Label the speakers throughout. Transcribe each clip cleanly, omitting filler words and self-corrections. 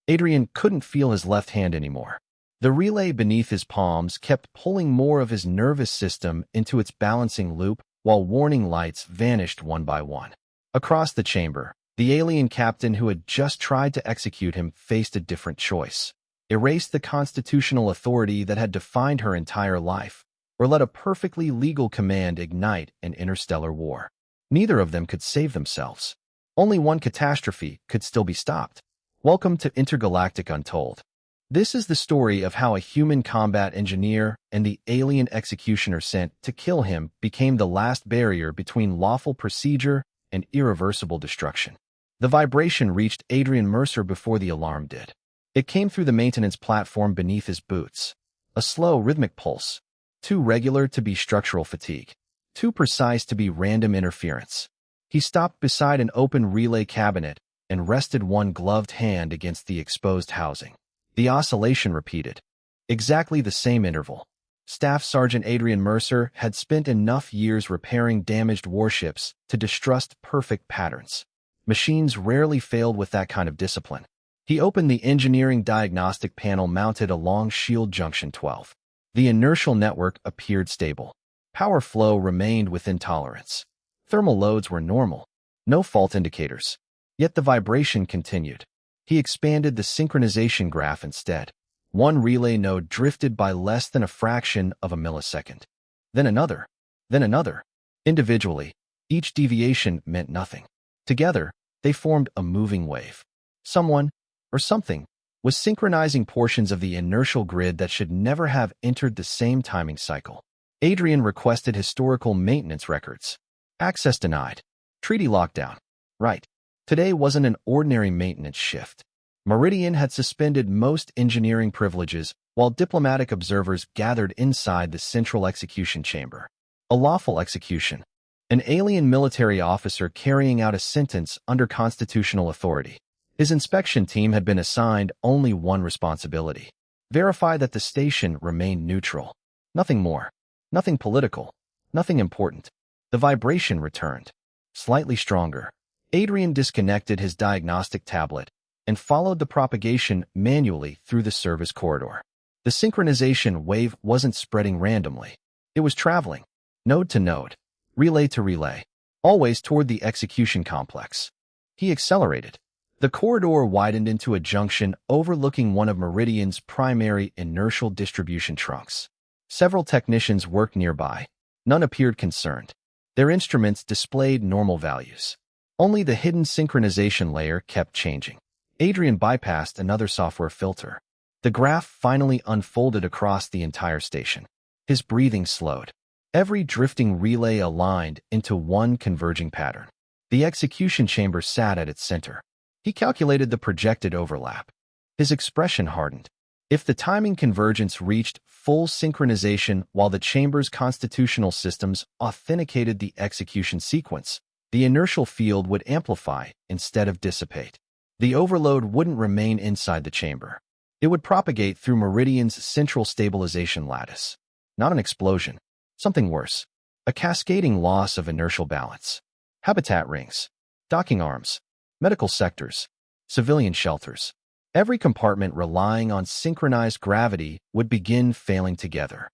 Speaker 1: Adrian couldn't feel his left hand anymore. The relay beneath his palms kept pulling more of his nervous system into its balancing loop while warning lights vanished one by one. Across the chamber, the alien captain who had just tried to execute him faced a different choice. Erase the constitutional authority that had defined her entire life, or let a perfectly legal command ignite an interstellar war. Neither of them could save themselves. Only one catastrophe could still be stopped. Welcome to Intergalactic Untold. This is the story of how a human combat engineer and the alien executioner sent to kill him became the last barrier between lawful procedure and irreversible destruction. The vibration reached Adrian Mercer before the alarm did. It came through the maintenance platform beneath his boots. A slow, rhythmic pulse. Too regular to be structural fatigue. Too precise to be random interference. He stopped beside an open relay cabinet and rested one gloved hand against the exposed housing. The oscillation repeated. Exactly the same interval. Staff Sergeant Adrian Mercer had spent enough years repairing damaged warships to distrust perfect patterns. Machines rarely failed with that kind of discipline. He opened the engineering diagnostic panel mounted along Shield Junction 12. The inertial network appeared stable. Power flow remained within tolerance. Thermal loads were normal. No fault indicators. Yet the vibration continued. He expanded the synchronization graph instead. One relay node drifted by less than a fraction of a millisecond. Then another. Then another. Individually, each deviation meant nothing. Together, they formed a moving wave. Someone, or something, was synchronizing portions of the inertial grid that should never have entered the same timing cycle. Adrian requested historical maintenance records. Access denied. Treaty lockdown. Right. Today wasn't an ordinary maintenance shift. Meridian had suspended most engineering privileges while diplomatic observers gathered inside the central execution chamber. A lawful execution. An alien military officer carrying out a sentence under constitutional authority. His inspection team had been assigned only one responsibility. Verify that the station remained neutral. Nothing more. Nothing political. Nothing important. The vibration returned. Slightly stronger. Adrian disconnected his diagnostic tablet and followed the propagation manually through the service corridor. The synchronization wave wasn't spreading randomly. It was traveling, node to node, relay to relay, always toward the execution complex. He accelerated. The corridor widened into a junction overlooking one of Meridian's primary inertial distribution trunks. Several technicians worked nearby. None appeared concerned. Their instruments displayed normal values. Only the hidden synchronization layer kept changing. Adrian bypassed another software filter. The graph finally unfolded across the entire station. His breathing slowed. Every drifting relay aligned into one converging pattern. The execution chamber sat at its center. He calculated the projected overlap. His expression hardened. If the timing convergence reached full synchronization while the chamber's constitutional systems authenticated the execution sequence, the inertial field would amplify instead of dissipate. The overload wouldn't remain inside the chamber. It would propagate through Meridian's central stabilization lattice. Not an explosion. Something worse. A cascading loss of inertial balance. Habitat rings. Docking arms. Medical sectors. Civilian shelters. Every compartment relying on synchronized gravity would begin failing together.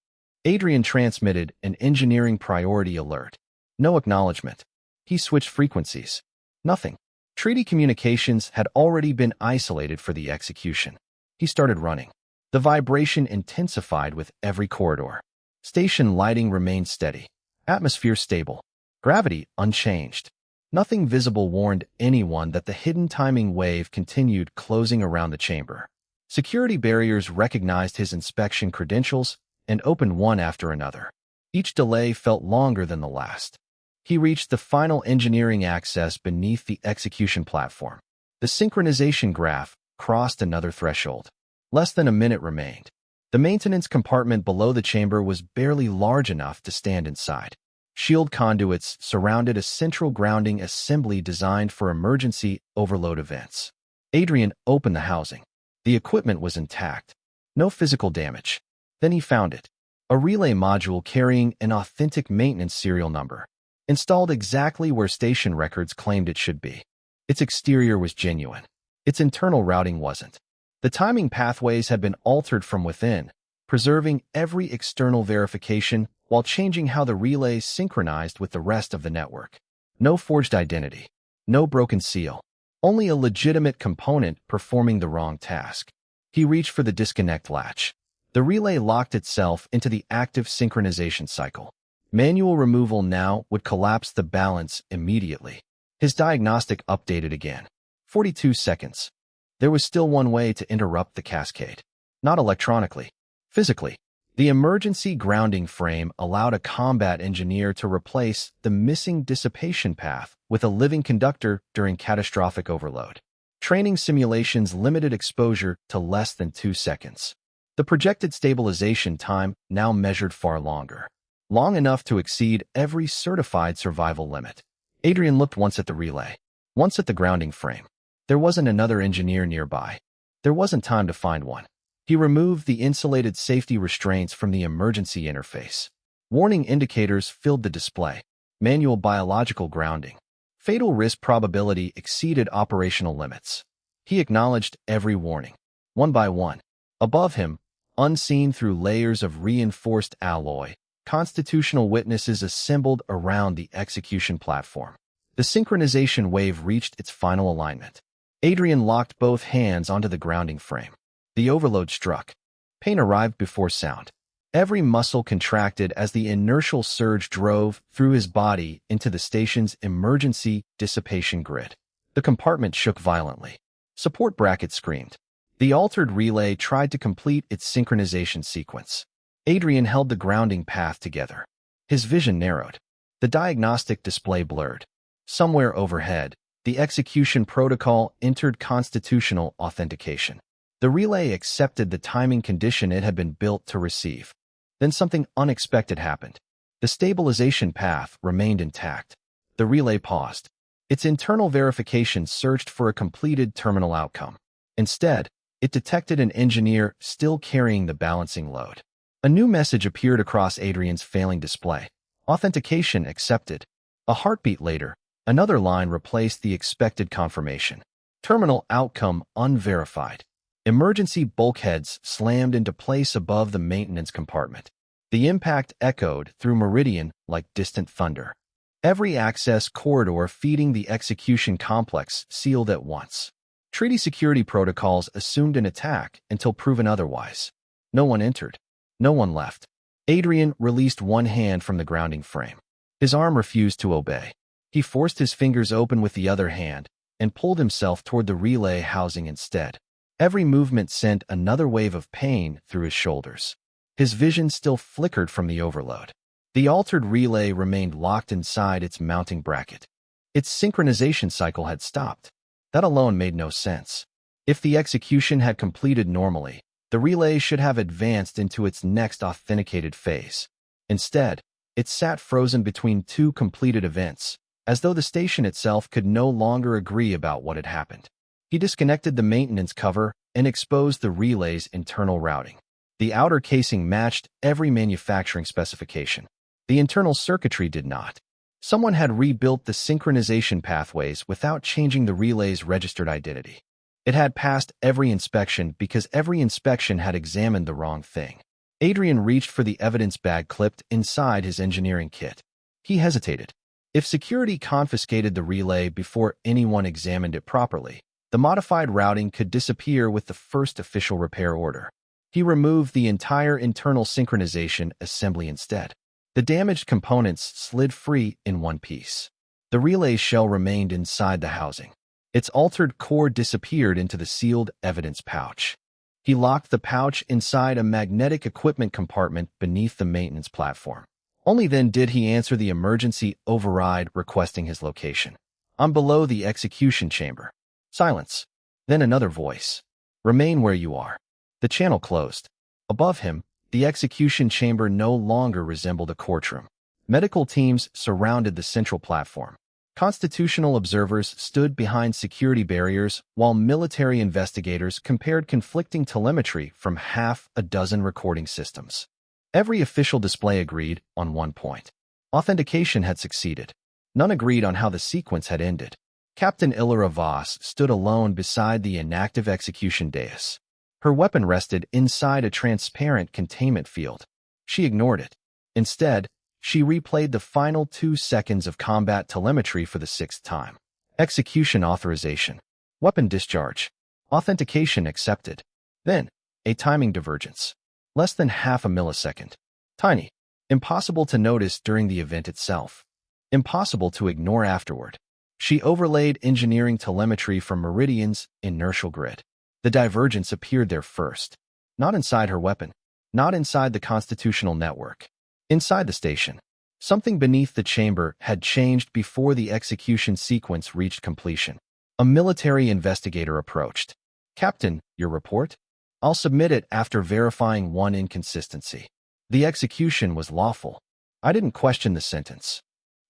Speaker 1: Adrian transmitted an engineering priority alert. No acknowledgement. He switched frequencies. Nothing. Treaty communications had already been isolated for the execution. He started running. The vibration intensified with every corridor. Station lighting remained steady. Atmosphere stable. Gravity unchanged. Nothing visible warned anyone that the hidden timing wave continued closing around the chamber. Security barriers recognized his inspection credentials and opened one after another. Each delay felt longer than the last. He reached the final engineering access beneath the execution platform. The synchronization graph crossed another threshold. Less than a minute remained. The maintenance compartment below the chamber was barely large enough to stand inside. Shield conduits surrounded a central grounding assembly designed for emergency overload events. Adrian opened the housing. The equipment was intact. No physical damage. Then he found it. A relay module carrying an authentic maintenance serial number. Installed exactly where station records claimed it should be. Its exterior was genuine. Its internal routing wasn't. The timing pathways had been altered from within, preserving every external verification while changing how the relay synchronized with the rest of the network. No forged identity, no broken seal, only a legitimate component performing the wrong task. He reached for the disconnect latch. The relay locked itself into the active synchronization cycle. Manual removal now would collapse the balance immediately. His diagnostic updated again. 42 seconds. There was still one way to interrupt the cascade. Not electronically, physically. The emergency grounding frame allowed a combat engineer to replace the missing dissipation path with a living conductor during catastrophic overload. Training simulations limited exposure to less than 2 seconds. The projected stabilization time now measured far longer, long enough to exceed every certified survival limit. Adrian looked once at the relay, once at the grounding frame. There wasn't another engineer nearby. There wasn't time to find one. He removed the insulated safety restraints from the emergency interface. Warning indicators filled the display. Manual biological grounding. Fatal risk probability exceeded operational limits. He acknowledged every warning, one by one. Above him, unseen through layers of reinforced alloy, constitutional witnesses assembled around the execution platform. The synchronization wave reached its final alignment. Adrian locked both hands onto the grounding frame. The overload struck. Pain arrived before sound. Every muscle contracted as the inertial surge drove through his body into the station's emergency dissipation grid. The compartment shook violently. Support bracket screamed. The altered relay tried to complete its synchronization sequence. Adrian held the grounding path together. His vision narrowed. The diagnostic display blurred. Somewhere overhead, the execution protocol entered constitutional authentication. The relay accepted the timing condition it had been built to receive. Then something unexpected happened. The stabilization path remained intact. The relay paused. Its internal verification searched for a completed terminal outcome. Instead, it detected an engineer still carrying the balancing load. A new message appeared across Adrian's failing display. Authentication accepted. A heartbeat later, another line replaced the expected confirmation. Terminal outcome unverified. Emergency bulkheads slammed into place above the maintenance compartment. The impact echoed through Meridian like distant thunder. Every access corridor feeding the execution complex sealed at once. Treaty security protocols assumed an attack until proven otherwise. No one entered. No one left. Adrian released one hand from the grounding frame. His arm refused to obey. He forced his fingers open with the other hand and pulled himself toward the relay housing instead. Every movement sent another wave of pain through his shoulders. His vision still flickered from the overload. The altered relay remained locked inside its mounting bracket. Its synchronization cycle had stopped. That alone made no sense. If the execution had completed normally, the relay should have advanced into its next authenticated phase. Instead, it sat frozen between two completed events, as though the station itself could no longer agree about what had happened. He disconnected the maintenance cover and exposed the relay's internal routing. The outer casing matched every manufacturing specification. The internal circuitry did not. Someone had rebuilt the synchronization pathways without changing the relay's registered identity. It had passed every inspection because every inspection had examined the wrong thing. Adrian reached for the evidence bag clipped inside his engineering kit. He hesitated. If security confiscated the relay before anyone examined it properly, the modified routing could disappear with the first official repair order. He removed the entire internal synchronization assembly instead. The damaged components slid free in one piece. The relay shell remained inside the housing. Its altered core disappeared into the sealed evidence pouch. He locked the pouch inside a magnetic equipment compartment beneath the maintenance platform. Only then did he answer the emergency override requesting his location. "I'm below the execution chamber." Silence. Then another voice. "Remain where you are." The channel closed. Above him, the execution chamber no longer resembled a courtroom. Medical teams surrounded the central platform. Constitutional observers stood behind security barriers while military investigators compared conflicting telemetry from half a dozen recording systems. Every official display agreed on one point. Authentication had succeeded. None agreed on how the sequence had ended. Captain Illyra Voss stood alone beside the inactive execution dais. Her weapon rested inside a transparent containment field. She ignored it. Instead, she replayed the final 2 seconds of combat telemetry for the 6th time. Execution authorization. Weapon discharge. Authentication accepted. Then, a timing divergence. Less than half a millisecond. Tiny. Impossible to notice during the event itself. Impossible to ignore afterward. She overlaid engineering telemetry from Meridian's inertial grid. The divergence appeared there first. Not inside her weapon. Not inside the constitutional network. Inside the station. Something beneath the chamber had changed before the execution sequence reached completion. A military investigator approached. "Captain, your report? I'll submit it after verifying one inconsistency. The execution was lawful. I didn't question the sentence."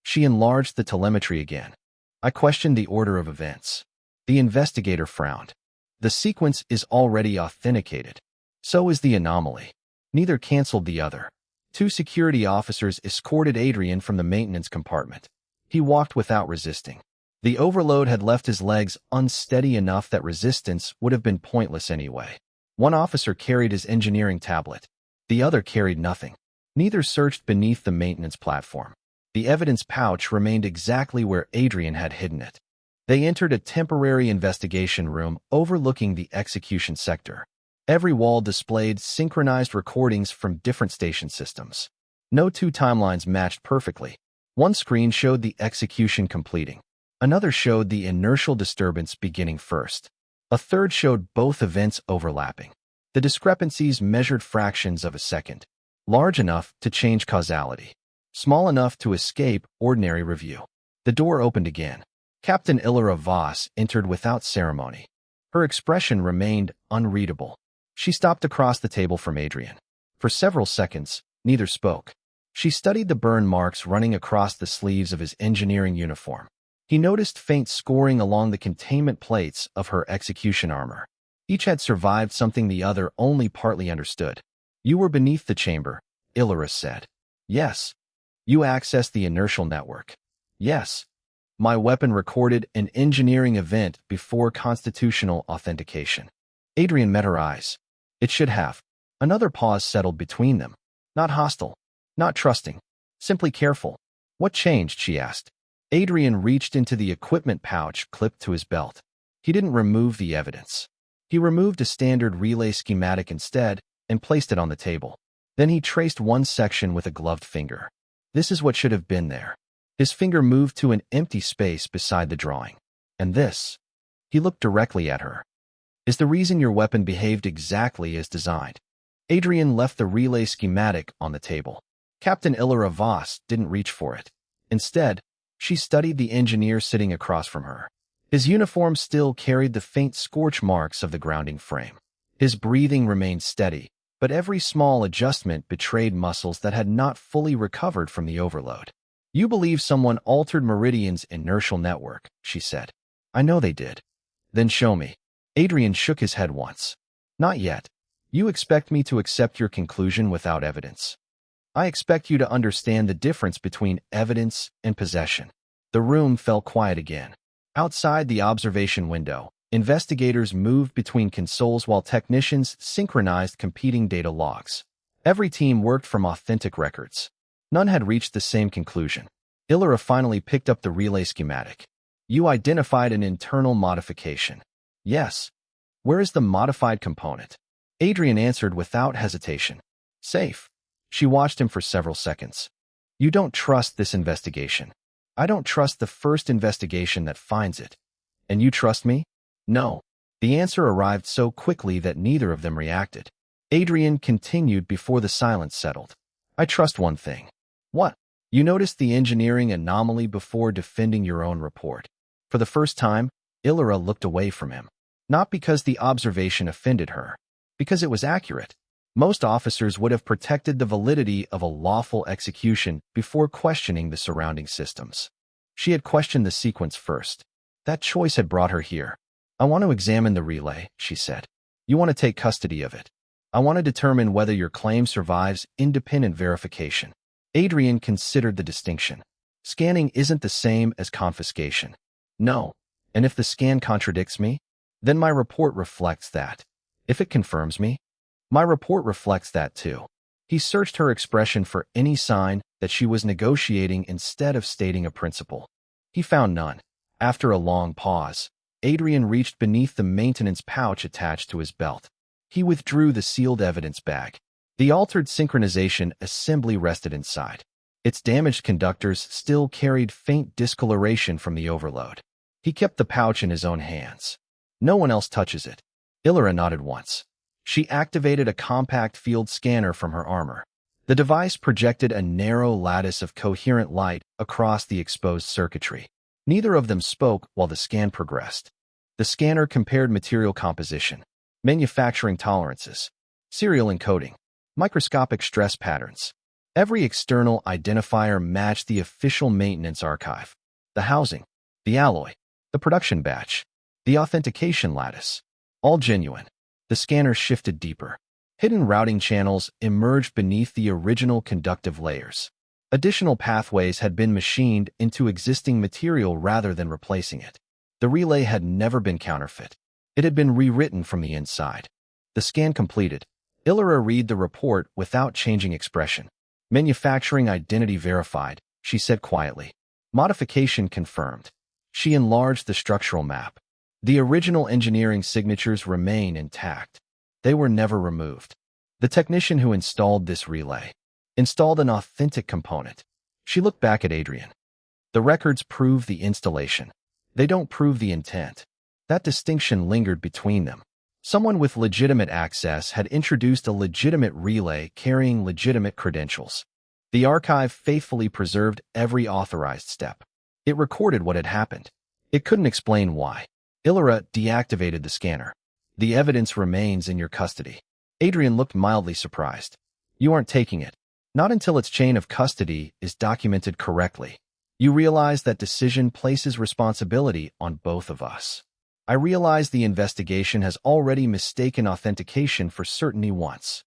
Speaker 1: She enlarged the telemetry again. "I questioned the order of events." The investigator frowned. "The sequence is already authenticated. So is the anomaly." Neither canceled the other. 2 security officers escorted Adrian from the maintenance compartment. He walked without resisting. The overload had left his legs unsteady enough that resistance would have been pointless anyway. One officer carried his engineering tablet. The other carried nothing. Neither searched beneath the maintenance platform. The evidence pouch remained exactly where Adrian had hidden it. They entered a temporary investigation room overlooking the execution sector. Every wall displayed synchronized recordings from different station systems. No 2 timelines matched perfectly. One screen showed the execution completing. Another showed the inertial disturbance beginning first. A third showed both events overlapping. The discrepancies measured fractions of a second, large enough to change causality, small enough to escape ordinary review. The door opened again. Captain Illyra Voss entered without ceremony. Her expression remained unreadable. She stopped across the table from Adrian. For several seconds, neither spoke. She studied the burn marks running across the sleeves of his engineering uniform. He noticed faint scoring along the containment plates of her execution armor. Each had survived something the other only partly understood. "You were beneath the chamber," Illyra said. "Yes." "You accessed the inertial network." "Yes." "My weapon recorded an engineering event before constitutional authentication." Adrian met her eyes. "It should have." Another pause settled between them. Not hostile. Not trusting. Simply careful. "What changed?" she asked. Adrian reached into the equipment pouch clipped to his belt. He didn't remove the evidence. He removed a standard relay schematic instead and placed it on the table. Then he traced one section with a gloved finger. "This is what should have been there." His finger moved to an empty space beside the drawing. "And this?" He looked directly at her. "Is the reason your weapon behaved exactly as designed." Adrian left the relay schematic on the table. Captain Illyra Voss didn't reach for it. Instead, she studied the engineer sitting across from her. His uniform still carried the faint scorch marks of the grounding frame. His breathing remained steady, but every small adjustment betrayed muscles that had not fully recovered from the overload. "You believe someone altered Meridian's inertial network," she said. "I know they did." "Then show me." Adrian shook his head once. "Not yet. You expect me to accept your conclusion without evidence. I expect you to understand the difference between evidence and possession." The room fell quiet again. Outside the observation window, investigators moved between consoles while technicians synchronized competing data logs. Every team worked from authentic records. None had reached the same conclusion. Illyra finally picked up the relay schematic. "You identified an internal modification." "Yes." "Where is the modified component?" Adrian answered without hesitation. "Safe." She watched him for several seconds. "You don't trust this investigation." "I don't trust the first investigation that finds it." "And you trust me?" "No." The answer arrived so quickly that neither of them reacted. Adrian continued before the silence settled. "I trust one thing." "What?" "You noticed the engineering anomaly before defending your own report." For the first time, Illyra looked away from him. Not because the observation offended her, because it was accurate. Most officers would have protected the validity of a lawful execution before questioning the surrounding systems. She had questioned the sequence first. That choice had brought her here. "I want to examine the relay," she said. "You want to take custody of it. I want to determine whether your claim survives independent verification." Adrian considered the distinction. Scanning isn't the same as confiscation. "No. And if the scan contradicts me, then my report reflects that." If it confirms me, my report reflects that too. He searched her expression for any sign that she was negotiating instead of stating a principle. He found none. After a long pause, Adrian reached beneath the maintenance pouch attached to his belt. He withdrew the sealed evidence bag. The altered synchronization assembly rested inside. Its damaged conductors still carried faint discoloration from the overload. He kept the pouch in his own hands. No one else touches it. Illyra nodded once. She activated a compact field scanner from her armor. The device projected a narrow lattice of coherent light across the exposed circuitry. Neither of them spoke while the scan progressed. The scanner compared material composition, manufacturing tolerances, serial encoding, microscopic stress patterns. Every external identifier matched the official maintenance archive. The housing, the alloy, the production batch, the authentication lattice. All genuine. The scanner shifted deeper. Hidden routing channels emerged beneath the original conductive layers. Additional pathways had been machined into existing material rather than replacing it. The relay had never been counterfeit. It had been rewritten from the inside. The scan completed. Illyra read the report without changing expression. Manufacturing identity verified, she said quietly. Modification confirmed. She enlarged the structural map. The original engineering signatures remain intact. They were never removed. The technician who installed this relay installed an authentic component. She looked back at Adrian. The records prove the installation. They don't prove the intent. That distinction lingered between them. Someone with legitimate access had introduced a legitimate relay carrying legitimate credentials. The archive faithfully preserved every authorized step. It recorded what had happened. It couldn't explain why. Illyra deactivated the scanner. The evidence remains in your custody. Adrian looked mildly surprised. You aren't taking it. Not until its chain of custody is documented correctly. You realize that decision places responsibility on both of us. I realize the investigation has already mistaken authentication for certainty once.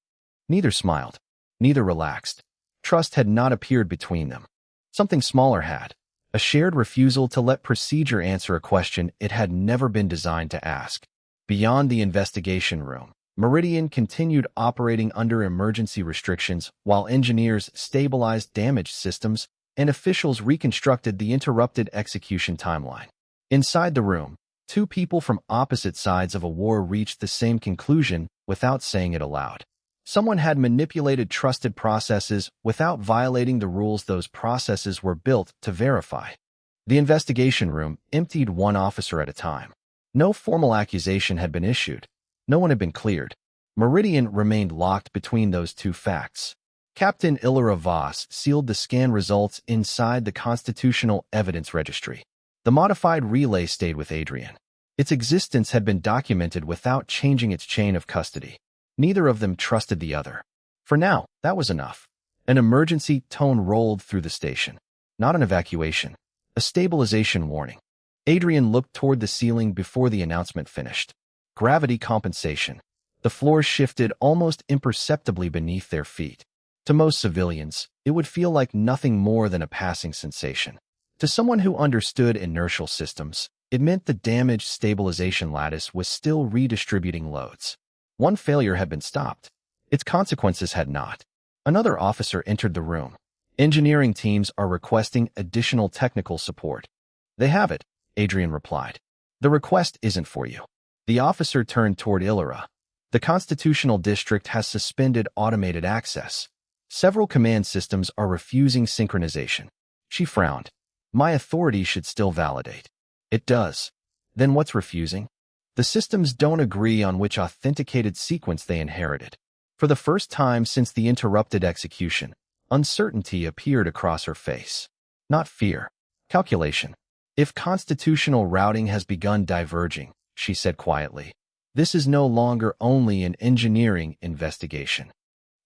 Speaker 1: Neither smiled. Neither relaxed. Trust had not appeared between them. Something smaller had. A shared refusal to let procedure answer a question it had never been designed to ask. Beyond the investigation room, Meridian continued operating under emergency restrictions while engineers stabilized damaged systems and officials reconstructed the interrupted execution timeline. Inside the room, two people from opposite sides of a war reached the same conclusion without saying it aloud. Someone had manipulated trusted processes without violating the rules those processes were built to verify. The investigation room emptied one officer at a time. No formal accusation had been issued. No one had been cleared. Meridian remained locked between those two facts. Captain Illyra Voss sealed the scan results inside the Constitutional Evidence Registry. The modified relay stayed with Adrian. Its existence had been documented without changing its chain of custody. Neither of them trusted the other. For now, that was enough. An emergency tone rolled through the station. Not an evacuation. A stabilization warning. Adrian looked toward the ceiling before the announcement finished. Gravity compensation. The floor shifted almost imperceptibly beneath their feet. To most civilians, it would feel like nothing more than a passing sensation. To someone who understood inertial systems, it meant the damaged stabilization lattice was still redistributing loads. One failure had been stopped. Its consequences had not. Another officer entered the room. Engineering teams are requesting additional technical support. They have it, Adrian replied. The request isn't for you. The officer turned toward Illyra. The Constitutional District has suspended automated access. Several command systems are refusing synchronization. She frowned. My authority should still validate. It does. Then what's refusing? The systems don't agree on which authenticated sequence they inherited. For the first time since the interrupted execution, uncertainty appeared across her face. Not fear. Calculation. If constitutional routing has begun diverging, she said quietly, this is no longer only an engineering investigation.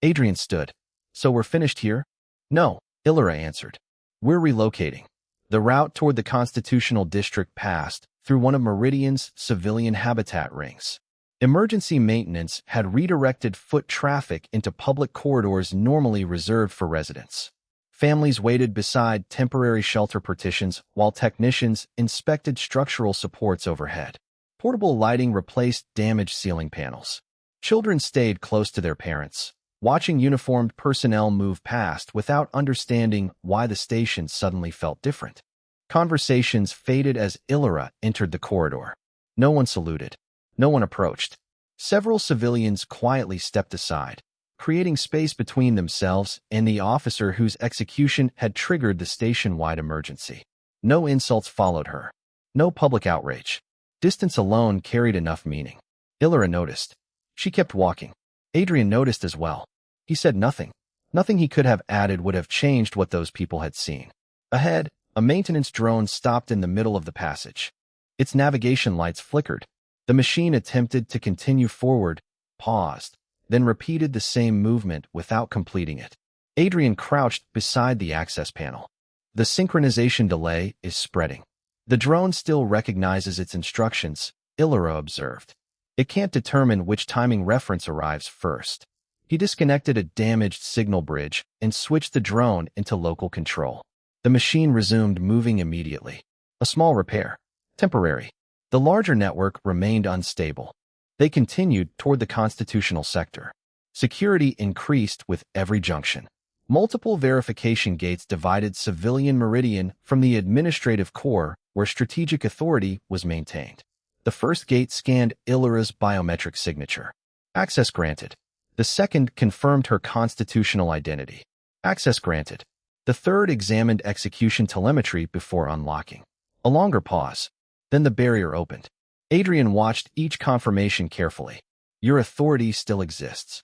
Speaker 1: Adrian stood. So we're finished here? No, Illyra answered. We're relocating. The route toward the Constitutional District passed through one of Meridian's civilian habitat rings. Emergency maintenance had redirected foot traffic into public corridors normally reserved for residents. Families waited beside temporary shelter partitions while technicians inspected structural supports overhead. Portable lighting replaced damaged ceiling panels. Children stayed close to their parents, watching uniformed personnel move past without understanding why the station suddenly felt different. Conversations faded as Illyra entered the corridor. No one saluted. No one approached. Several civilians quietly stepped aside, creating space between themselves and the officer whose execution had triggered the station-wide emergency. No insults followed her. No public outrage. Distance alone carried enough meaning. Illyra noticed. She kept walking. Adrian noticed as well. He said nothing. Nothing he could have added would have changed what those people had seen. Ahead, a maintenance drone stopped in the middle of the passage. Its navigation lights flickered. The machine attempted to continue forward, paused, then repeated the same movement without completing it. Adrian crouched beside the access panel. The synchronization delay is spreading. The drone still recognizes its instructions, Illyra observed. It can't determine which timing reference arrives first. He disconnected a damaged signal bridge and switched the drone into local control. The machine resumed moving immediately. A small repair. Temporary. The larger network remained unstable. They continued toward the constitutional sector. Security increased with every junction. Multiple verification gates divided civilian Meridian from the administrative core where strategic authority was maintained. The first gate scanned Illyra's biometric signature. Access granted. The second confirmed her constitutional identity. Access granted. The third examined execution telemetry before unlocking. A longer pause. Then the barrier opened. Adrian watched each confirmation carefully. Your authority still exists.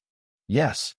Speaker 1: Yes.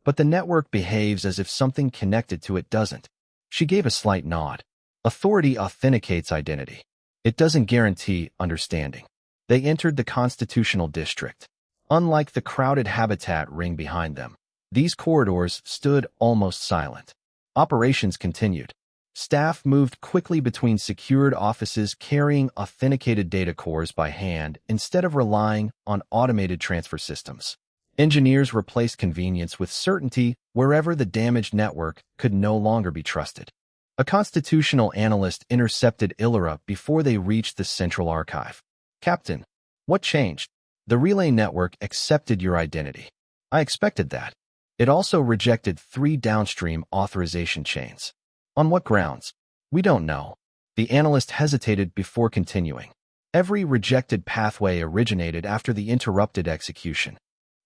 Speaker 1: But the network behaves as if something connected to it doesn't. She gave a slight nod. Authority authenticates identity. It doesn't guarantee understanding. They entered the constitutional district. Unlike the crowded habitat ring behind them, these corridors stood almost silent. Operations continued. Staff moved quickly between secured offices carrying authenticated data cores by hand instead of relying on automated transfer systems. Engineers replaced convenience with certainty wherever the damaged network could no longer be trusted. A constitutional analyst intercepted Illyra before they reached the central archive. Captain, what changed? The relay network accepted your identity. I expected that. It also rejected 3 downstream authorization chains. On what grounds? We don't know. The analyst hesitated before continuing. Every rejected pathway originated after the interrupted execution.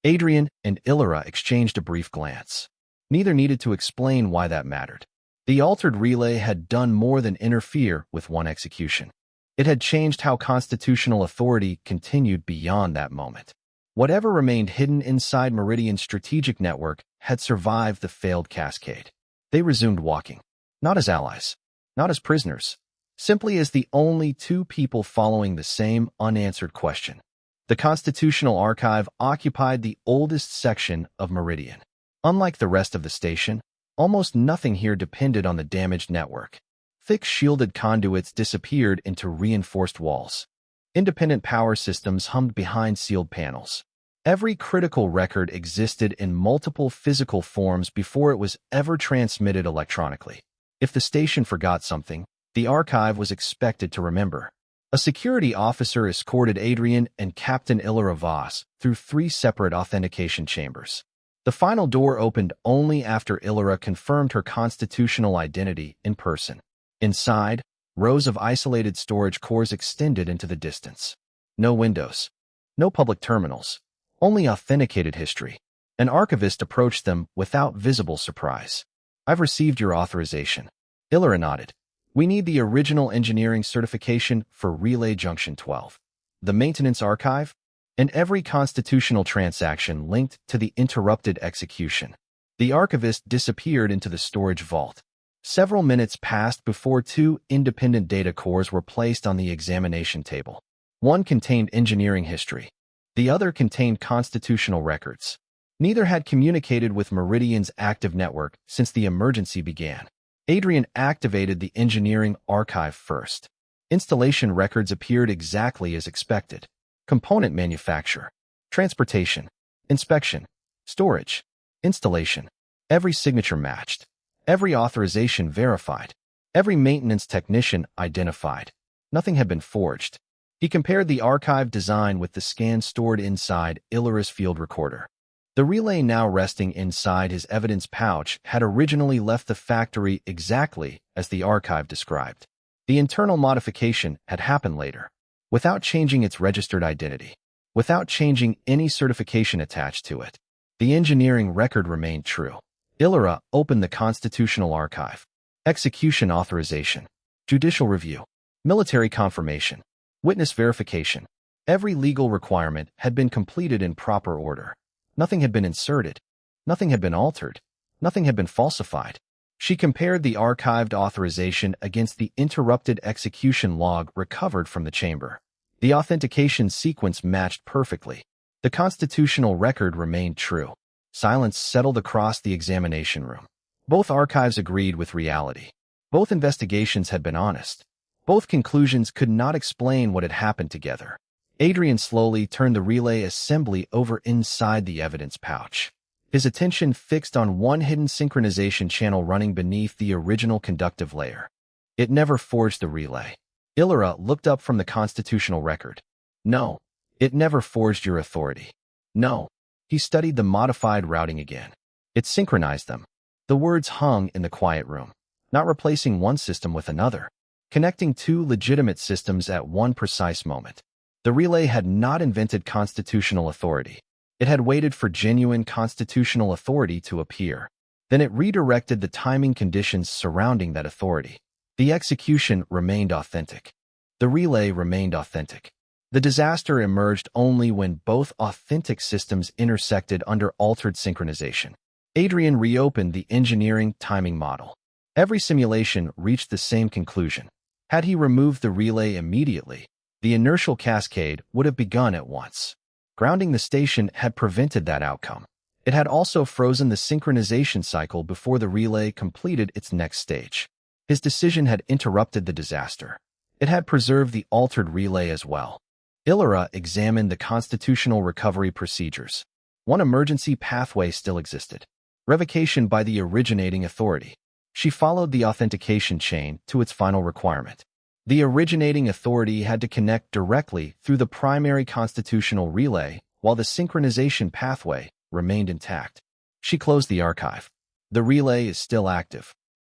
Speaker 1: Adrian and Illyra exchanged a brief glance. Neither needed to explain why that mattered. The altered relay had done more than interfere with one execution. It had changed how constitutional authority continued beyond that moment. Whatever remained hidden inside Meridian's strategic network had survived the failed cascade. They resumed walking. Not as allies. Not as prisoners. Simply as the only 2 people following the same unanswered question. The Constitutional Archive occupied the oldest section of Meridian. Unlike the rest of the station, almost nothing here depended on the damaged network. Thick shielded conduits disappeared into reinforced walls. Independent power systems hummed behind sealed panels. Every critical record existed in multiple physical forms before it was ever transmitted electronically. If the station forgot something, the archive was expected to remember. A security officer escorted Adrian and Captain Illyra Voss through 3 separate authentication chambers. The final door opened only after Illyra confirmed her constitutional identity in person. Inside, rows of isolated storage cores extended into the distance. No windows. No public terminals. Only authenticated history. An archivist approached them without visible surprise. I've received your authorization. Illyra nodded. We need the original engineering certification for Relay Junction 12. The maintenance archive, and every constitutional transaction linked to the interrupted execution. The archivist disappeared into the storage vault. Several minutes passed before 2 independent data cores were placed on the examination table. One contained engineering history. The other contained constitutional records. Neither had communicated with Meridian's active network since the emergency began. Adrian activated the engineering archive first. Installation records appeared exactly as expected. Component manufacture, transportation, inspection, storage, installation. Every signature matched. Every authorization verified. Every maintenance technician identified. Nothing had been forged. He compared the archive design with the scan stored inside Illyra's field recorder. The relay now resting inside his evidence pouch had originally left the factory exactly as the archive described. The internal modification had happened later, without changing its registered identity, without changing any certification attached to it. The engineering record remained true. Illyra opened the Constitutional Archive. Execution authorization, judicial review, military confirmation, witness verification. Every legal requirement had been completed in proper order. Nothing had been inserted. Nothing had been altered. Nothing had been falsified. She compared the archived authorization against the interrupted execution log recovered from the chamber. The authentication sequence matched perfectly. The constitutional record remained true. Silence settled across the examination room. Both archives agreed with reality. Both investigations had been honest. Both conclusions could not explain what had happened together. Adrian slowly turned the relay assembly over inside the evidence pouch. His attention fixed on one hidden synchronization channel running beneath the original conductive layer. It never forged the relay. Illyra looked up from the constitutional record. No, it never forged your authority. No. He studied the modified routing again. It synchronized them. The words hung in the quiet room, not replacing one system with another, connecting two legitimate systems at one precise moment. The relay had not invented constitutional authority. It had waited for genuine constitutional authority to appear. Then it redirected the timing conditions surrounding that authority. The execution remained authentic. The relay remained authentic. The disaster emerged only when both authentic systems intersected under altered synchronization. Adrian reopened the engineering timing model. Every simulation reached the same conclusion. Had he removed the relay immediately, the inertial cascade would have begun at once. Grounding the station had prevented that outcome. It had also frozen the synchronization cycle before the relay completed its next stage. His decision had interrupted the disaster. It had preserved the altered relay as well. Illyra examined the constitutional recovery procedures. One emergency pathway still existed: revocation by the originating authority. She followed the authentication chain to its final requirement. The originating authority had to connect directly through the primary constitutional relay, while the synchronization pathway remained intact. She closed the archive. The relay is still active.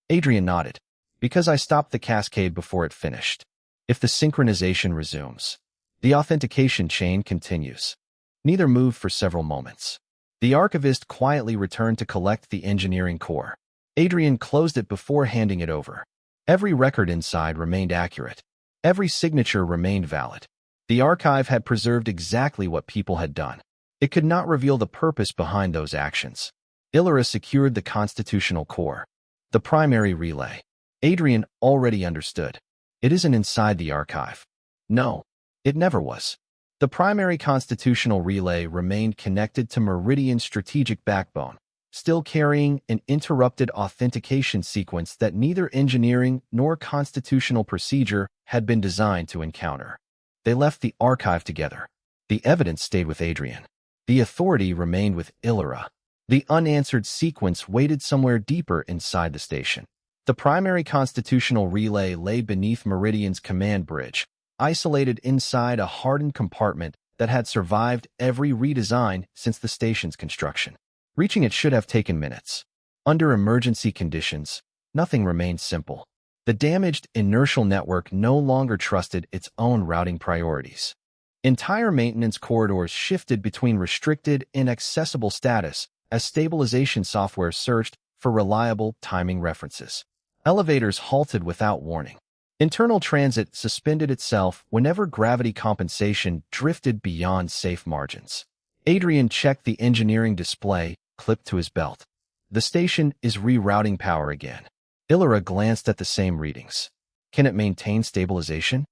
Speaker 1: Adrian nodded. Because I stopped the cascade before it finished. If the synchronization resumes, the authentication chain continues. Neither moved for several moments. The archivist quietly returned to collect the engineering core. Adrian closed it before handing it over. Every record inside remained accurate. Every signature remained valid. The archive had preserved exactly what people had done. It could not reveal the purpose behind those actions. Illyra secured the constitutional core. The primary relay. Adrian already understood. It isn't inside the archive. No, it never was. The primary constitutional relay remained connected to Meridian's strategic backbone, still carrying an interrupted authentication sequence that neither engineering nor constitutional procedure had been designed to encounter. They left the archive together. The evidence stayed with Adrian. The authority remained with Illyra. The unanswered sequence waited somewhere deeper inside the station. The primary constitutional relay lay beneath Meridian's command bridge, isolated inside a hardened compartment that had survived every redesign since the station's construction. Reaching it should have taken minutes. Under emergency conditions, nothing remained simple. The damaged inertial network no longer trusted its own routing priorities. Entire maintenance corridors shifted between restricted and accessible status as stabilization software searched for reliable timing references. Elevators halted without warning. Internal transit suspended itself whenever gravity compensation drifted beyond safe margins. Adrian checked the engineering display clipped to his belt. The station is rerouting power again. Illyra glanced at the same readings. Can it maintain stabilization?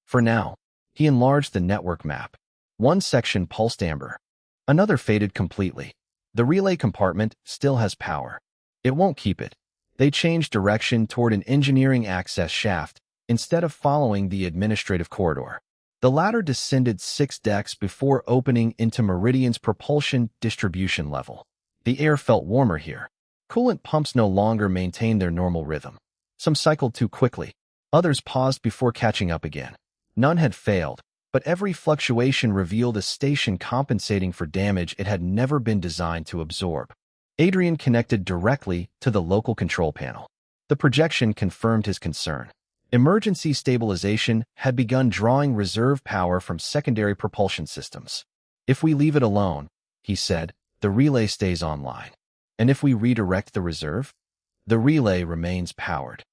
Speaker 1: For now. He enlarged the network map. One section pulsed amber. Another faded completely. The relay compartment still has power. It won't keep it. They changed direction toward an engineering access shaft instead of following the administrative corridor. The latter descended 6 decks before opening into Meridian's propulsion distribution level. The air felt warmer here. Coolant pumps no longer maintained their normal rhythm. Some cycled too quickly. Others paused before catching up again. None had failed. but every fluctuation revealed a station compensating for damage it had never been designed to absorb. Adrian connected directly to the local control panel. The projection confirmed his concern. Emergency stabilization had begun drawing reserve power from secondary propulsion systems. If we leave it alone, he said, the relay stays online. And if we redirect the reserve? The relay remains powered.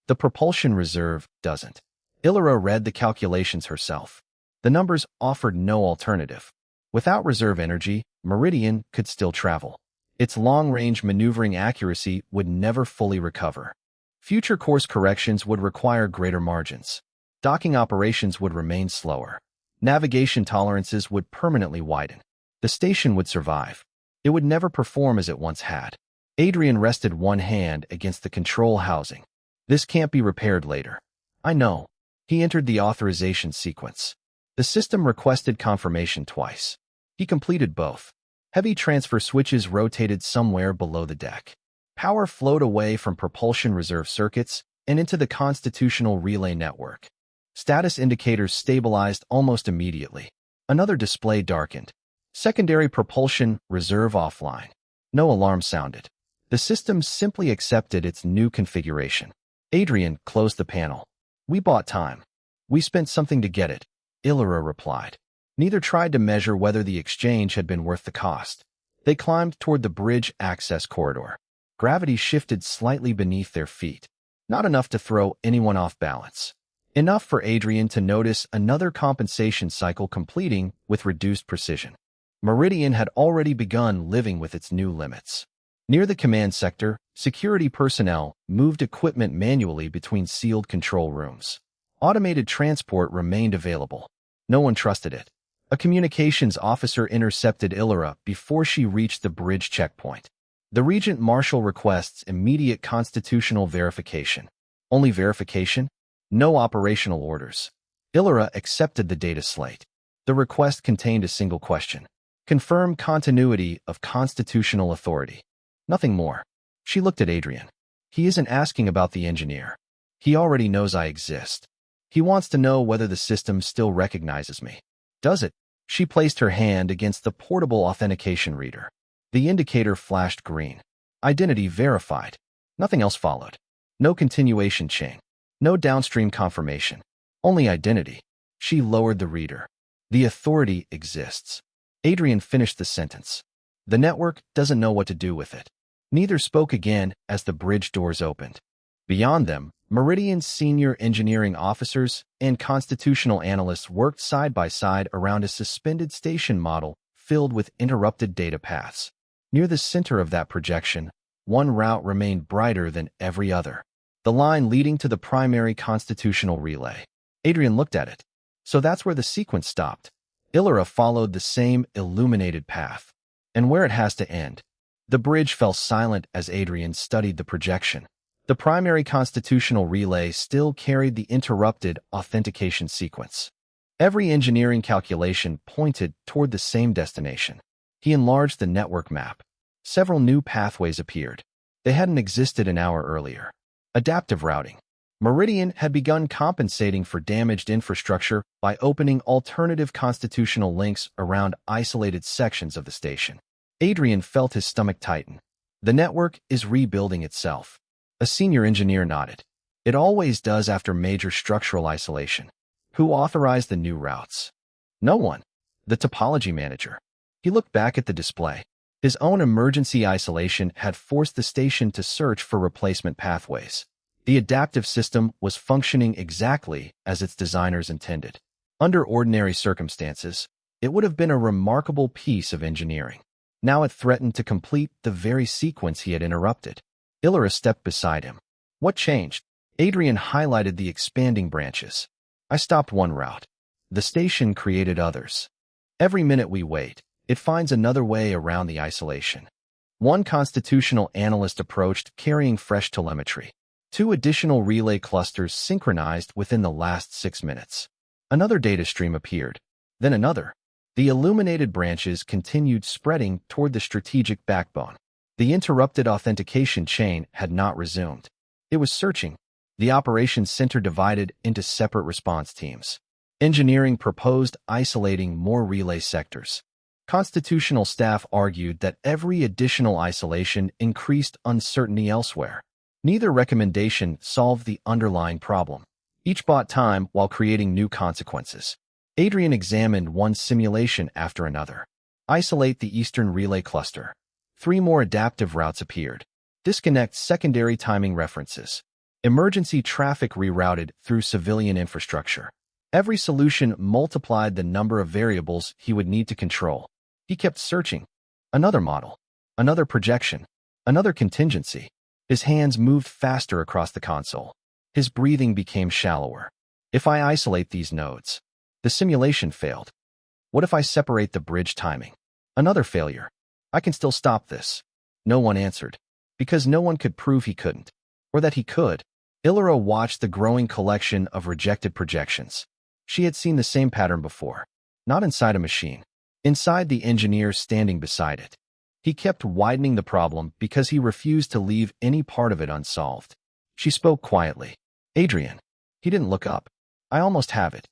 Speaker 1: The propulsion reserve doesn't. Illyra read the calculations herself. The numbers offered no alternative. Without reserve energy, Meridian could still travel. Its long-range maneuvering accuracy would never fully recover. Future course corrections would require greater margins. Docking operations would remain slower. Navigation tolerances would permanently widen. The station would survive. It would never perform as it once had. Adrian rested one hand against the control housing. This can't be repaired later. I know. He entered the authorization sequence. The system requested confirmation twice. He completed both. Heavy transfer switches rotated somewhere below the deck. Power flowed away from propulsion reserve circuits and into the constitutional relay network. Status indicators stabilized almost immediately. Another display darkened. Secondary propulsion reserve offline. No alarm sounded. The system simply accepted its new configuration. Adrian closed the panel. We bought time. We spent something to get it, Illyra replied. Neither tried to measure whether the exchange had been worth the cost. They climbed toward the bridge access corridor. Gravity shifted slightly beneath their feet. Not enough to throw anyone off balance. Enough for Adrian to notice another compensation cycle completing with reduced precision. Meridian had already begun living with its new limits. Near the command sector, security personnel moved equipment manually between sealed control rooms. Automated transport remained available. No one trusted it. A communications officer intercepted Illyra before she reached the bridge checkpoint. The Regent Marshal requests immediate constitutional verification. Only verification? No operational orders. Illyra accepted the data slate. The request contained a single question. Confirm continuity of constitutional authority. Nothing more. She looked at Adrian. He isn't asking about the engineer. He already knows I exist. He wants to know whether the system still recognizes me. Does it? She placed her hand against the portable authentication reader. The indicator flashed green. Identity verified. Nothing else followed. No continuation chain. No downstream confirmation. Only identity. She lowered the reader. The authority exists. Adrian finished the sentence. The network doesn't know what to do with it. Neither spoke again as the bridge doors opened. Beyond them, Meridian's senior engineering officers and constitutional analysts worked side by side around a suspended station model filled with interrupted data paths. Near the center of that projection, one route remained brighter than every other. The line leading to the primary constitutional relay. Adrian looked at it. So that's where the sequence stopped. Illyra followed the same illuminated path. And where it has to end. The bridge fell silent as Adrian studied the projection. The primary constitutional relay still carried the interrupted authentication sequence. Every engineering calculation pointed toward the same destination. He enlarged the network map. Several new pathways appeared. They hadn't existed an hour earlier. Adaptive routing. Meridian had begun compensating for damaged infrastructure by opening alternative constitutional links around isolated sections of the station. Adrian felt his stomach tighten. The network is rebuilding itself. A senior engineer nodded. It always does after major structural isolation. Who authorized the new routes? No one. The topology manager. He looked back at the display. His own emergency isolation had forced the station to search for replacement pathways. The adaptive system was functioning exactly as its designers intended. Under ordinary circumstances, it would have been a remarkable piece of engineering. Now it threatened to complete the very sequence he had interrupted. Illyra stepped beside him. What changed? Adrian highlighted the expanding branches. I stopped one route. The station created others. Every minute we wait, it finds another way around the isolation. One constitutional analyst approached carrying fresh telemetry. 2 additional relay clusters synchronized within the last 6 minutes. Another data stream appeared. Then another. The illuminated branches continued spreading toward the strategic backbone. The interrupted authentication chain had not resumed. It was searching. The operations center divided into separate response teams. Engineering proposed isolating more relay sectors. Constitutional staff argued that every additional isolation increased uncertainty elsewhere. Neither recommendation solved the underlying problem. Each bought time while creating new consequences. Adrian examined one simulation after another. Isolate the Eastern Relay Cluster. 3 more adaptive routes appeared. Disconnect secondary timing references. Emergency traffic rerouted through civilian infrastructure. Every solution multiplied the number of variables he would need to control. He kept searching. Another model. Another projection. Another contingency. His hands moved faster across the console. His breathing became shallower. If I isolate these nodes, the simulation failed. What if I separate the bridge timing? Another failure. I can still stop this. No one answered. Because no one could prove he couldn't. Or that he could. Illyra watched the growing collection of rejected projections. She had seen the same pattern before. Not inside a machine. Inside the engineer standing beside it. He kept widening the problem because he refused to leave any part of it unsolved. She spoke quietly. Adrian. He didn't look up. I almost have it.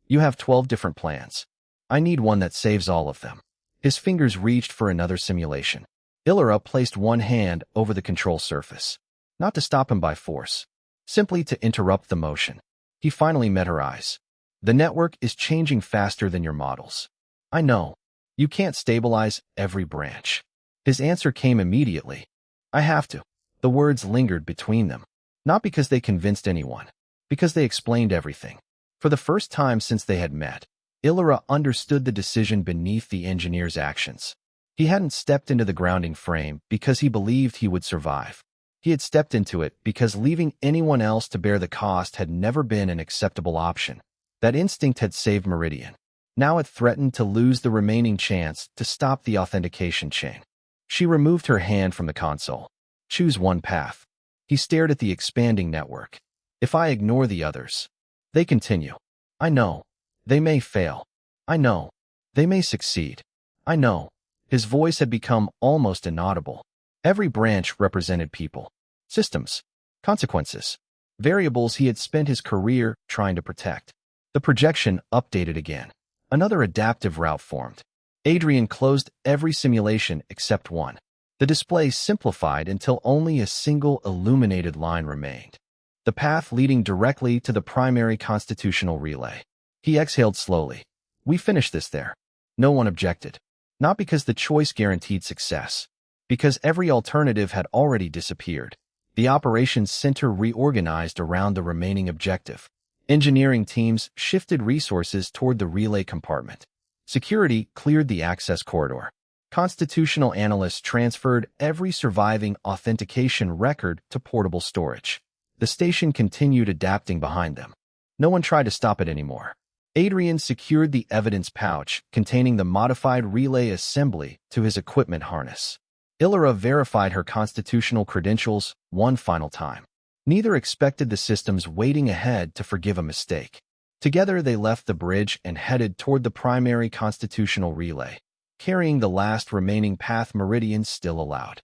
Speaker 1: You have 12 different plans. I need one that saves all of them. His fingers reached for another simulation. Illyra placed one hand over the control surface. Not to stop him by force. Simply to interrupt the motion. He finally met her eyes. The network is changing faster than your models. I know. You can't stabilize every branch. His answer came immediately. I have to. The words lingered between them. Not because they convinced anyone. Because they explained everything. For the first time since they had met, Illyra understood the decision beneath the engineer's actions. He hadn't stepped into the grounding frame because he believed he would survive. He had stepped into it because leaving anyone else to bear the cost had never been an acceptable option. That instinct had saved Meridian. Now it threatened to lose the remaining chance to stop the authentication chain. She removed her hand from the console. Choose one path. He stared at the expanding network. If I ignore the others, they continue. I know. They may fail. I know. They may succeed. I know. His voice had become almost inaudible. Every branch represented people, systems, consequences, variables he had spent his career trying to protect. The projection updated again. Another adaptive route formed. Adrian closed every simulation except one. The display simplified until only a single illuminated line remained. The path leading directly to the primary constitutional relay. He exhaled slowly. We finished this there. No one objected. Not because the choice guaranteed success. Because every alternative had already disappeared. The operations center reorganized around the remaining objective. Engineering teams shifted resources toward the relay compartment. Security cleared the access corridor. Constitutional analysts transferred every surviving authentication record to portable storage. The station continued adapting behind them. No one tried to stop it anymore. Adrian secured the evidence pouch containing the modified relay assembly to his equipment harness. Illyra verified her constitutional credentials one final time. Neither expected the systems waiting ahead to forgive a mistake. Together they left the bridge and headed toward the primary constitutional relay, carrying the last remaining path meridians still allowed.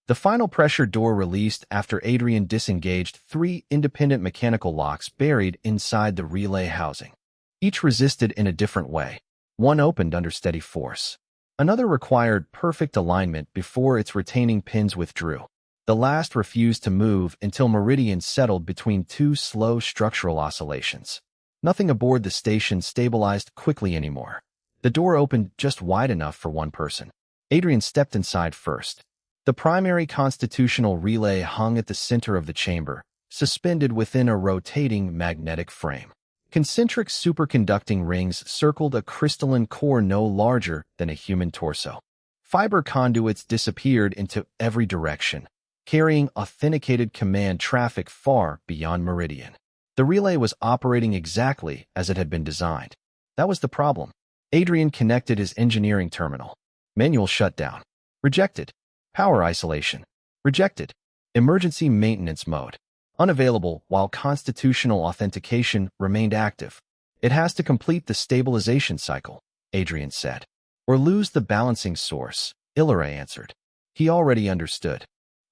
Speaker 1: The final pressure door released after Adrian disengaged 3 independent mechanical locks buried inside the relay housing. Each resisted in a different way. One opened under steady force. Another required perfect alignment before its retaining pins withdrew. The last refused to move until meridians settled between 2 slow structural oscillations. Nothing aboard the station stabilized quickly anymore. The door opened just wide enough for one person. Adrian stepped inside first. The primary constitutional relay hung at the center of the chamber, suspended within a rotating magnetic frame. Concentric superconducting rings circled a crystalline core no larger than a human torso. Fiber conduits disappeared into every direction, carrying authenticated command traffic far beyond Meridian. The relay was operating exactly as it had been designed. That was the problem. Adrian connected his engineering terminal. Manual shutdown. Rejected. Power isolation. Rejected. Emergency maintenance mode. Unavailable while constitutional authentication remained active. It has to complete the stabilization cycle, Adrian said. Or lose the balancing source, Illyra answered. He already understood.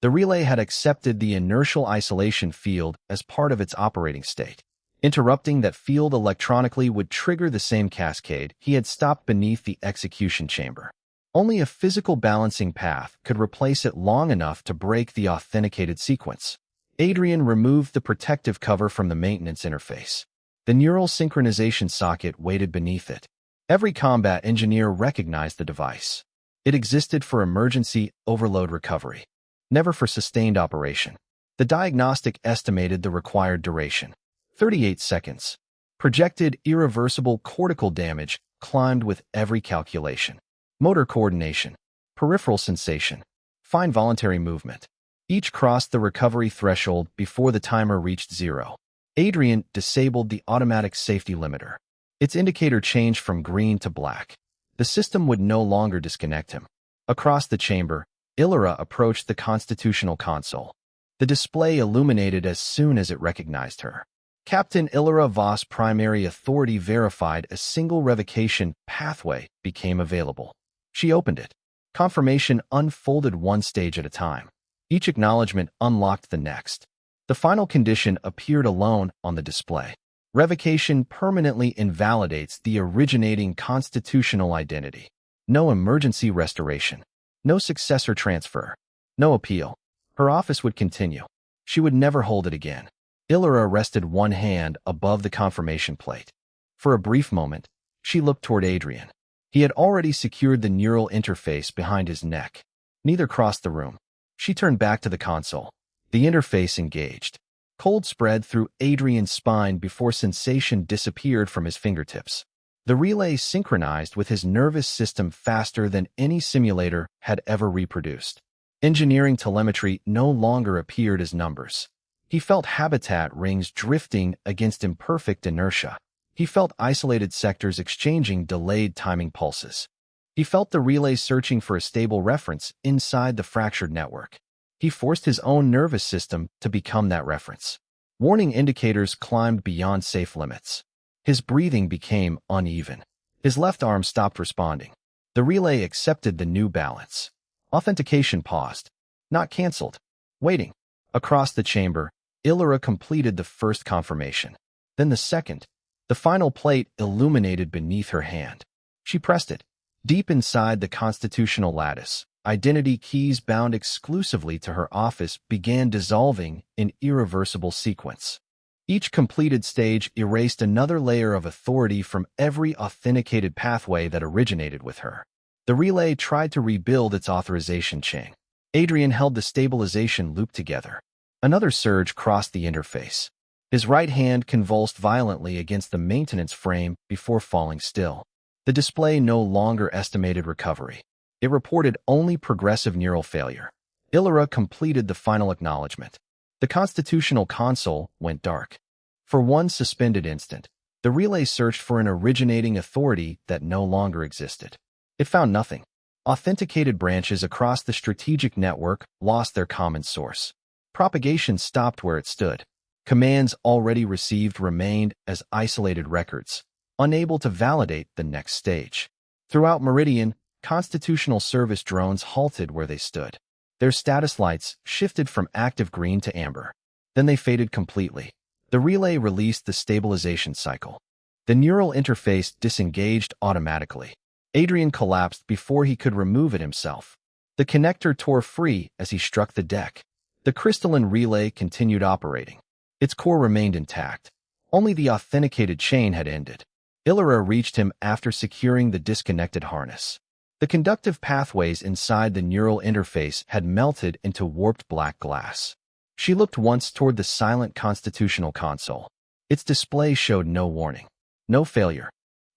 Speaker 1: The relay had accepted the inertial isolation field as part of its operating state. Interrupting that field electronically would trigger the same cascade he had stopped beneath the execution chamber. Only a physical balancing path could replace it long enough to break the authenticated sequence. Adrian removed the protective cover from the maintenance interface. The neural synchronization socket waited beneath it. Every combat engineer recognized the device. It existed for emergency overload recovery, never for sustained operation. The diagnostic estimated the required duration: 38 seconds. Projected irreversible cortical damage climbed with every calculation. Motor coordination, peripheral sensation, fine voluntary movement. Each crossed the recovery threshold before the timer reached 0. Adrian disabled the automatic safety limiter. Its indicator changed from green to black. The system would no longer disconnect him. Across the chamber, Illyra approached the constitutional console. The display illuminated as soon as it recognized her. Captain Illyra Voss' primary authority verified a single revocation pathway became available. She opened it. Confirmation unfolded one stage at a time. Each acknowledgement unlocked the next. The final condition appeared alone on the display. Revocation permanently invalidates the originating constitutional identity. No emergency restoration. No successor transfer. No appeal. Her office would continue. She would never hold it again. Illyra rested one hand above the confirmation plate. For a brief moment, she looked toward Adrian. He had already secured the neural interface behind his neck. Neither crossed the room. She turned back to the console. The interface engaged. Cold spread through Adrian's spine before sensation disappeared from his fingertips. The relay synchronized with his nervous system faster than any simulator had ever reproduced. Engineering telemetry no longer appeared as numbers. He felt habitat rings drifting against imperfect inertia. He felt isolated sectors exchanging delayed timing pulses. He felt the relay searching for a stable reference inside the fractured network. He forced his own nervous system to become that reference. Warning indicators climbed beyond safe limits. His breathing became uneven. His left arm stopped responding. The relay accepted the new balance. Authentication paused. Not canceled. Waiting. Across the chamber, Illyra completed the first confirmation. Then the second. The final plate illuminated beneath her hand. She pressed it. Deep inside the constitutional lattice, identity keys bound exclusively to her office began dissolving in irreversible sequence. Each completed stage erased another layer of authority from every authenticated pathway that originated with her. The relay tried to rebuild its authorization chain. Adrian held the stabilization loop together. Another surge crossed the interface. His right hand convulsed violently against the maintenance frame before falling still. The display no longer estimated recovery. It reported only progressive neural failure. Illyra completed the final acknowledgement. The constitutional console went dark. For one suspended instant, the relay searched for an originating authority that no longer existed. It found nothing. Authenticated branches across the strategic network lost their common source. Propagation stopped where it stood. Commands already received remained as isolated records, unable to validate the next stage. Throughout Meridian, constitutional service drones halted where they stood. Their status lights shifted from active green to amber. Then they faded completely. The relay released the stabilization cycle. The neural interface disengaged automatically. Adrian collapsed before he could remove it himself. The connector tore free as he struck the deck. The crystalline relay continued operating. Its core remained intact. Only the authenticated chain had ended. Illyra reached him after securing the disconnected harness. The conductive pathways inside the neural interface had melted into warped black glass. She looked once toward the silent constitutional console. Its display showed no warning, no failure,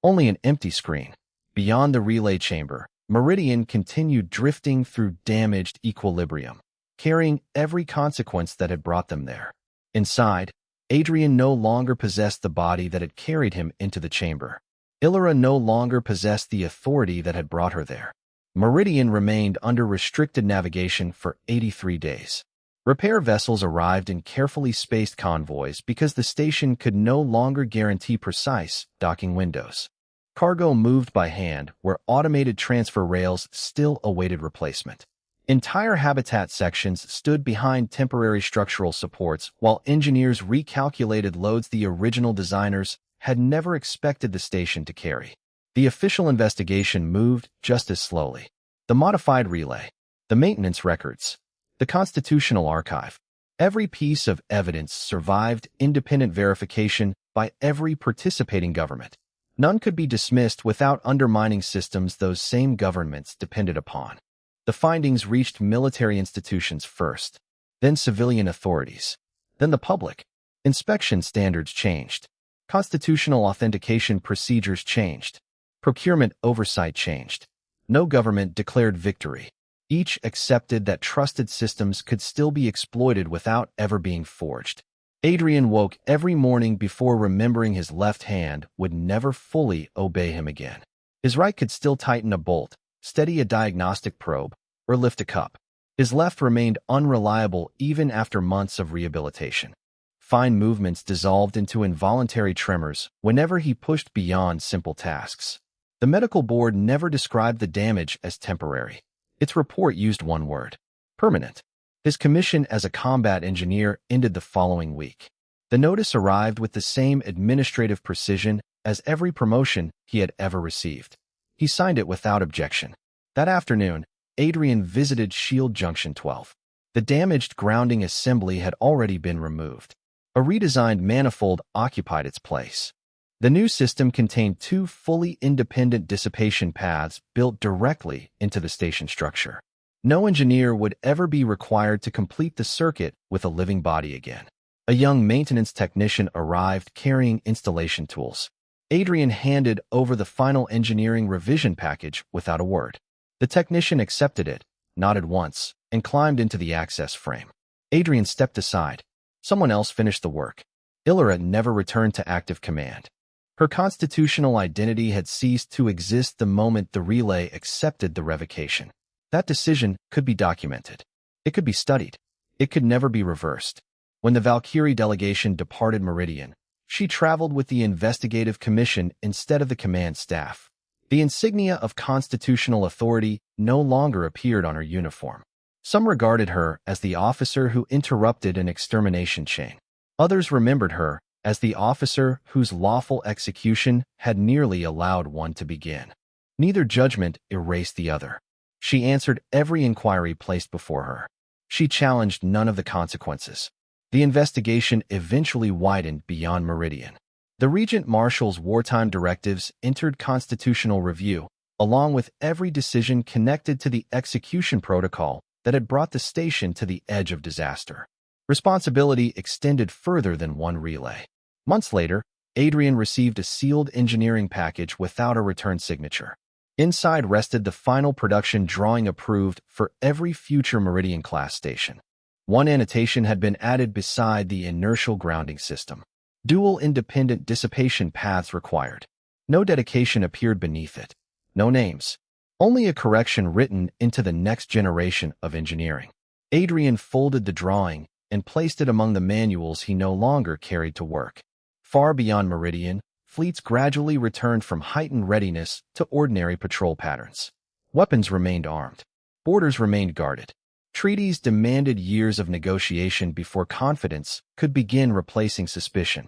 Speaker 1: only an empty screen. Beyond the relay chamber, Meridian continued drifting through damaged equilibrium, carrying every consequence that had brought them there. Inside, Adrian no longer possessed the body that had carried him into the chamber. Illyra no longer possessed the authority that had brought her there. Meridian remained under restricted navigation for 83 days. Repair vessels arrived in carefully spaced convoys because the station could no longer guarantee precise docking windows. Cargo moved by hand where automated transfer rails still awaited replacement. Entire habitat sections stood behind temporary structural supports while engineers recalculated loads the original designers had never expected the station to carry. The official investigation moved just as slowly. The modified relay, the maintenance records, the constitutional archive. Every piece of evidence survived independent verification by every participating government. None could be dismissed without undermining systems those same governments depended upon. The findings reached military institutions first, then civilian authorities, then the public. Inspection standards changed. Constitutional authentication procedures changed. Procurement oversight changed. No government declared victory. Each accepted that trusted systems could still be exploited without ever being forged. Adrian woke every morning before remembering his left hand would never fully obey him again. His right could still tighten a bolt, steady a diagnostic probe, or lift a cup. His left remained unreliable even after months of rehabilitation. Fine movements dissolved into involuntary tremors whenever he pushed beyond simple tasks. The medical board never described the damage as temporary. Its report used one word: permanent. His commission as a combat engineer ended the following week. The notice arrived with the same administrative precision as every promotion he had ever received. He signed it without objection. That afternoon, Adrian visited Shield Junction 12. The damaged grounding assembly had already been removed. A redesigned manifold occupied its place. The new system contained two fully independent dissipation paths built directly into the station structure. No engineer would ever be required to complete the circuit with a living body again. A young maintenance technician arrived carrying installation tools. Adrian handed over the final engineering revision package without a word. The technician accepted it, nodded once, and climbed into the access frame. Adrian stepped aside. Someone else finished the work. Illyra never returned to active command. Her constitutional identity had ceased to exist the moment the relay accepted the revocation. That decision could be documented. It could be studied. It could never be reversed. When the Valkyrie delegation departed Meridian, she traveled with the investigative commission instead of the command staff. The insignia of constitutional authority no longer appeared on her uniform. Some regarded her as the officer who interrupted an extermination chain. Others remembered her as the officer whose lawful execution had nearly allowed one to begin. Neither judgment erased the other. She answered every inquiry placed before her. She challenged none of the consequences. The investigation eventually widened beyond Meridian. The Regent Marshal's wartime directives entered constitutional review, along with every decision connected to the execution protocol that had brought the station to the edge of disaster. Responsibility extended further than one relay. Months later, Adrian received a sealed engineering package without a return signature. Inside rested the final production drawing approved for every future Meridian-class station. One annotation had been added beside the inertial grounding system. Dual independent dissipation paths required. No dedication appeared beneath it. No names. Only a correction written into the next generation of engineering. Adrian folded the drawing and placed it among the manuals he no longer carried to work. Far beyond Meridian, fleets gradually returned from heightened readiness to ordinary patrol patterns. Weapons remained armed. Borders remained guarded. Treaties demanded years of negotiation before confidence could begin replacing suspicion.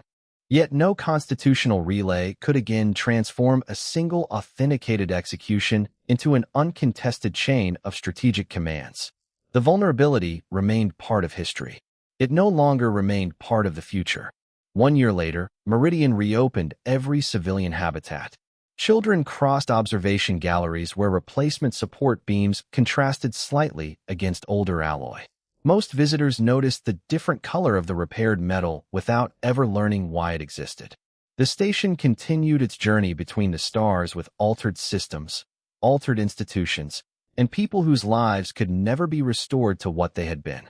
Speaker 1: Yet no constitutional relay could again transform a single authenticated execution into an uncontested chain of strategic commands. The vulnerability remained part of history. It no longer remained part of the future. 1 year later, Meridian reopened every civilian habitat. Children crossed observation galleries where replacement support beams contrasted slightly against older alloy. Most visitors noticed the different color of the repaired metal without ever learning why it existed. The station continued its journey between the stars with altered systems, altered institutions, and people whose lives could never be restored to what they had been.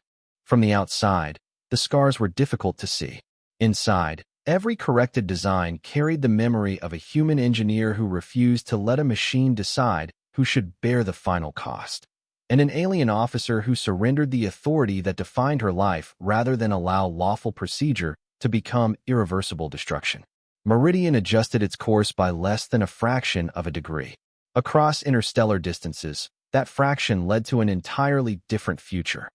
Speaker 1: From the outside, the scars were difficult to see. Inside, every corrected design carried the memory of a human engineer who refused to let a machine decide who should bear the final cost, and an alien officer who surrendered the authority that defined her life rather than allow lawful procedure to become irreversible destruction. Meridian adjusted its course by less than a fraction of a degree. Across interstellar distances, that fraction led to an entirely different future.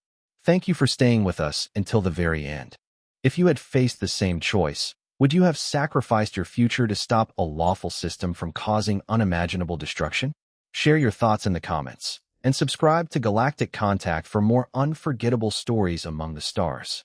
Speaker 1: Thank you for staying with us until the very end. If you had faced the same choice, would you have sacrificed your future to stop a lawful system from causing unimaginable destruction? Share your thoughts in the comments, and subscribe to Galactic Contact for more unforgettable stories among the stars.